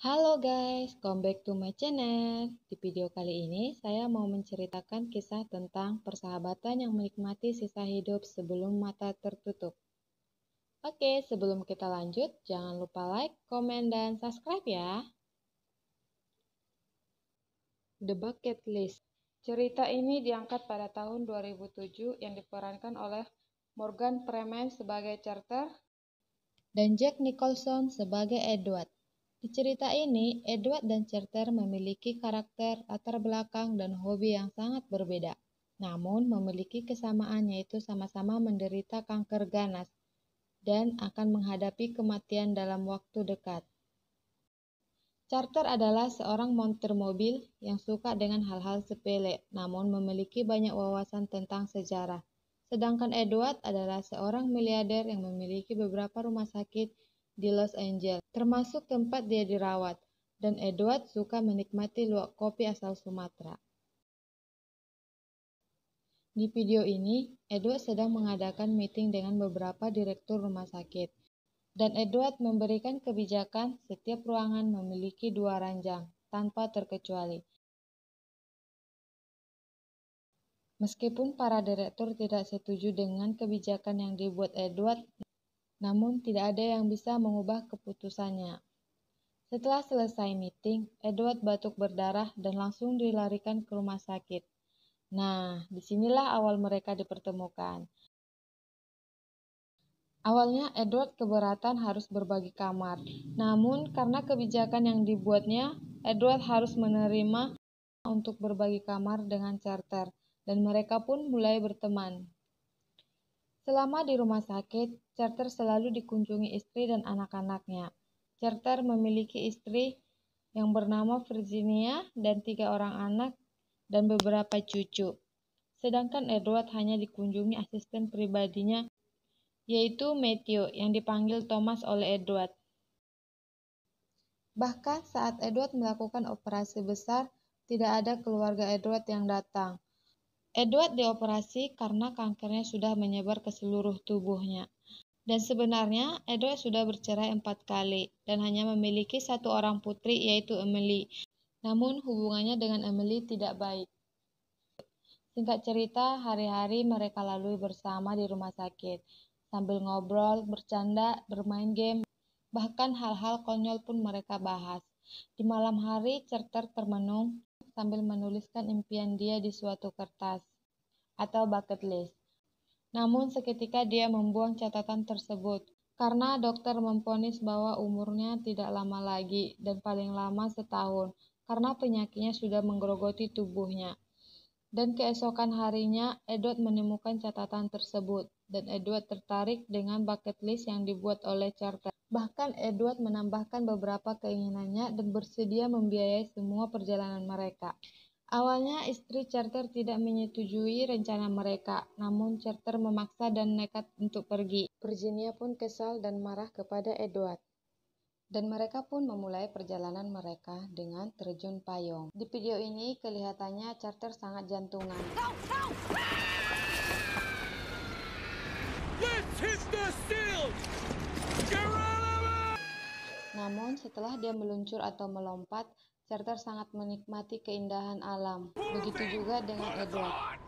Halo guys, come back to my channel. Di video kali ini saya mau menceritakan kisah tentang persahabatan yang menikmati sisa hidup sebelum mata tertutup. Oke, sebelum kita lanjut, jangan lupa like, komen, dan subscribe ya. The Bucket List. Cerita ini diangkat pada tahun 2007 yang diperankan oleh Morgan Freeman sebagai Carter dan Jack Nicholson sebagai Edward. Di cerita ini, Edward dan Carter memiliki karakter, latar belakang, dan hobi yang sangat berbeda. Namun, memiliki kesamaan yaitu sama-sama menderita kanker ganas dan akan menghadapi kematian dalam waktu dekat. Carter adalah seorang montir mobil yang suka dengan hal-hal sepele, namun memiliki banyak wawasan tentang sejarah. Sedangkan Edward adalah seorang miliarder yang memiliki beberapa rumah sakit di Los Angeles, termasuk tempat dia dirawat, dan Edward suka menikmati luwak kopi asal Sumatera. Di video ini, Edward sedang mengadakan meeting dengan beberapa direktur rumah sakit, dan Edward memberikan kebijakan setiap ruangan memiliki 2 ranjang, tanpa terkecuali. Meskipun para direktur tidak setuju dengan kebijakan yang dibuat Edward, namun tidak ada yang bisa mengubah keputusannya. Setelah selesai meeting, Edward batuk berdarah dan langsung dilarikan ke rumah sakit. Nah, disinilah awal mereka dipertemukan. Awalnya Edward keberatan harus berbagi kamar, namun karena kebijakan yang dibuatnya, Edward harus menerima untuk berbagi kamar dengan Carter, dan mereka pun mulai berteman. Selama di rumah sakit, Carter selalu dikunjungi istri dan anak-anaknya. Carter memiliki istri yang bernama Virginia dan 3 orang anak dan beberapa cucu. Sedangkan Edward hanya dikunjungi asisten pribadinya, yaitu Matthew, yang dipanggil Thomas oleh Edward. Bahkan saat Edward melakukan operasi besar, tidak ada keluarga Edward yang datang. Edward dioperasi karena kankernya sudah menyebar ke seluruh tubuhnya. Dan sebenarnya, Edward sudah bercerai 4 kali dan hanya memiliki 1 orang putri, yaitu Emily. Namun, hubungannya dengan Emily tidak baik. Singkat cerita, hari-hari mereka lalui bersama di rumah sakit, sambil ngobrol, bercanda, bermain game, bahkan hal-hal konyol pun mereka bahas. Di malam hari, Carter termenung sambil menuliskan impian dia di suatu kertas atau bucket list. Namun seketika dia membuang catatan tersebut karena dokter memvonis bahwa umurnya tidak lama lagi dan paling lama setahun karena penyakitnya sudah menggerogoti tubuhnya. Dan keesokan harinya, Edward menemukan catatan tersebut, dan Edward tertarik dengan bucket list yang dibuat oleh Carter. Bahkan Edward menambahkan beberapa keinginannya dan bersedia membiayai semua perjalanan mereka. Awalnya istri Carter tidak menyetujui rencana mereka, namun Carter memaksa dan nekat untuk pergi. Virginia pun kesal dan marah kepada Edward. Dan mereka pun memulai perjalanan mereka dengan terjun payung. Di video ini kelihatannya Carter sangat jantungan. Namun setelah dia meluncur atau melompat, Carter sangat menikmati keindahan alam. Begitu juga dengan Edward.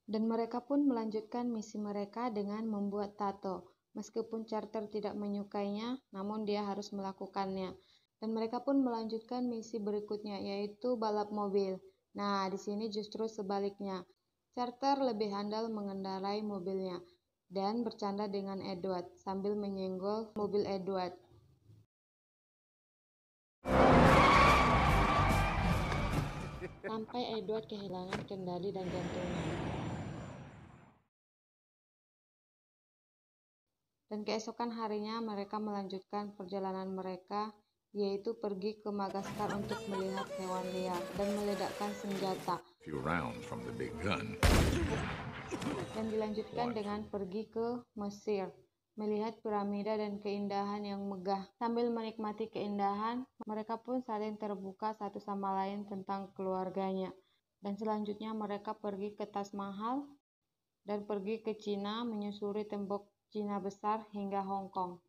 Dan mereka pun melanjutkan misi mereka dengan membuat tato. Meskipun Carter tidak menyukainya, namun dia harus melakukannya. Dan mereka pun melanjutkan misi berikutnya, yaitu balap mobil. Nah, di sini justru sebaliknya. Carter lebih handal mengendarai mobilnya dan bercanda dengan Edward sambil menyenggol mobil Edward. Sampai Edward kehilangan kendali dan jantungnya. Dan keesokan harinya mereka melanjutkan perjalanan mereka, yaitu pergi ke Madagaskar untuk melihat hewan liar dan meledakkan senjata. Dan dilanjutkan dengan pergi ke Mesir, melihat piramida dan keindahan yang megah. Sambil menikmati keindahan, mereka pun saling terbuka satu sama lain tentang keluarganya. Dan selanjutnya mereka pergi ke Taj Mahal dan pergi ke Cina menyusuri tembok Cina Besar, hingga Hong Kong.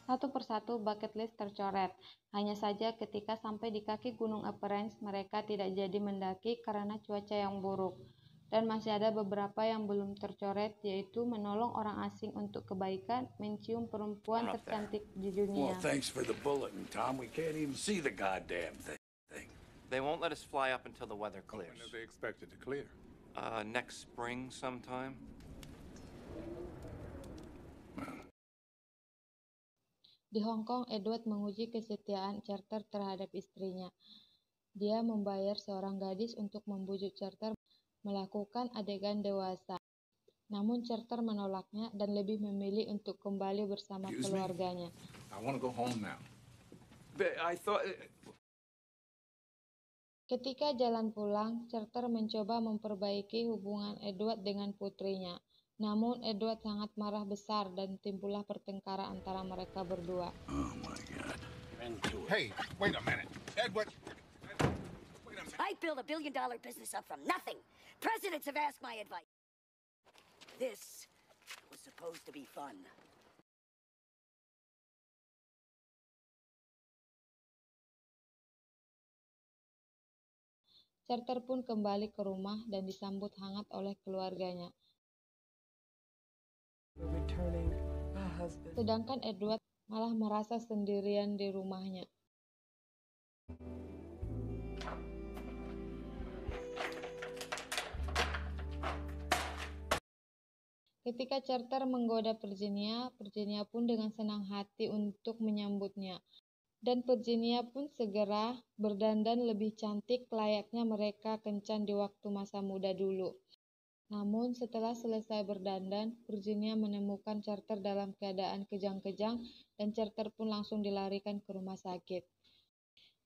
Satu persatu bucket list tercoret. Hanya saja ketika sampai di kaki Gunung Everest, mereka tidak jadi mendaki karena cuaca yang buruk. Dan masih ada beberapa yang belum tercoret, yaitu menolong orang asing untuk kebaikan, mencium perempuan tercantik di dunia. Well, thanks for the bulletin, Tom. We can't even see the goddamn thing. They won't let us fly up until the weather clears. When are they expected to clear? Next spring sometime. Di Hong Kong, Edward menguji kesetiaan Carter terhadap istrinya. Dia membayar seorang gadis untuk membujuk Carter melakukan adegan dewasa. Namun Carter menolaknya dan lebih memilih untuk kembali bersama keluarganya. I want to go home now. But I thought... Ketika jalan pulang, Carter mencoba memperbaiki hubungan Edward dengan putrinya. Namun Edward sangat marah besar dan timbullah pertengkaran antara mereka berdua. Oh my God. Hey, wait a minute. Edward. Wait a minute. I built $1 billion business up from nothing. Presidents have asked my advice. This was supposed to be fun. Carter pun kembali ke rumah dan disambut hangat oleh keluarganya. Sedangkan Edward malah merasa sendirian di rumahnya. Ketika Carter menggoda Virginia, Virginia pun dengan senang hati untuk menyambutnya. Dan Virginia pun segera berdandan lebih cantik layaknya mereka kencan di waktu masa muda dulu. Namun setelah selesai berdandan, Virginia menemukan Carter dalam keadaan kejang-kejang dan Carter pun langsung dilarikan ke rumah sakit.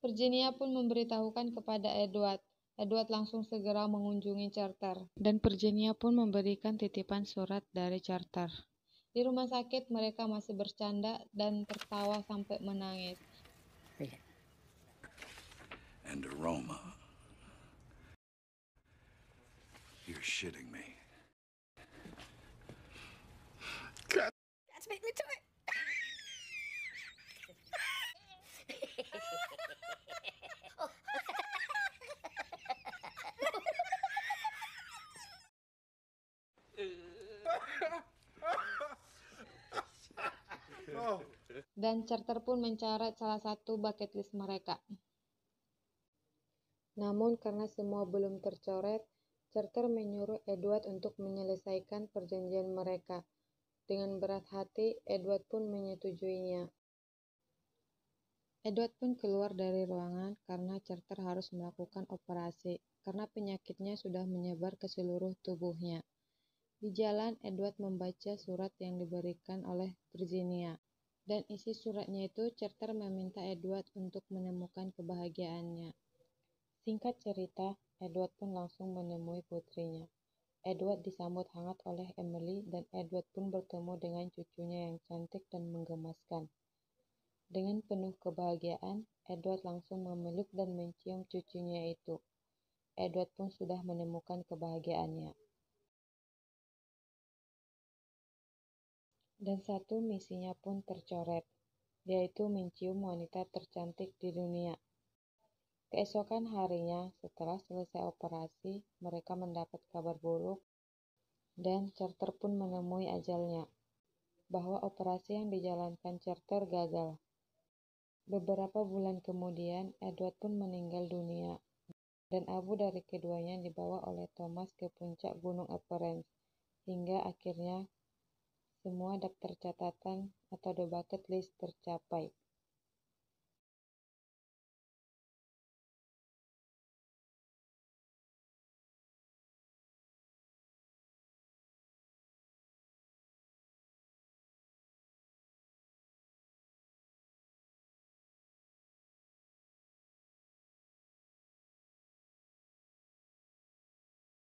Virginia pun memberitahukan kepada Edward. Edward langsung segera mengunjungi Carter dan Virginia pun memberikan titipan surat dari Carter. Di rumah sakit mereka masih bercanda dan tertawa sampai menangis. And aroma. You're shitting me. That's made me do it. Dan Carter pun mencoret salah satu bucket list mereka. Namun karena semua belum tercoret, Carter menyuruh Edward untuk menyelesaikan perjanjian mereka. Dengan berat hati, Edward pun menyetujuinya. Edward pun keluar dari ruangan karena Carter harus melakukan operasi karena penyakitnya sudah menyebar ke seluruh tubuhnya. Di jalan, Edward membaca surat yang diberikan oleh Virginia. Dan isi suratnya itu, Carter meminta Edward untuk menemukan kebahagiaannya. Singkat cerita, Edward pun langsung menemui putrinya. Edward disambut hangat oleh Emily dan Edward pun bertemu dengan cucunya yang cantik dan menggemaskan. Dengan penuh kebahagiaan, Edward langsung memeluk dan mencium cucunya itu. Edward pun sudah menemukan kebahagiaannya. Dan satu misinya pun tercoret, yaitu mencium wanita tercantik di dunia. Keesokan harinya, setelah selesai operasi, mereka mendapat kabar buruk, dan Carter pun menemui ajalnya, bahwa operasi yang dijalankan Carter gagal. Beberapa bulan kemudian, Edward pun meninggal dunia, dan abu dari keduanya dibawa oleh Thomas ke puncak Gunung Everest, hingga akhirnya semua daftar catatan atau the bucket list tercapai.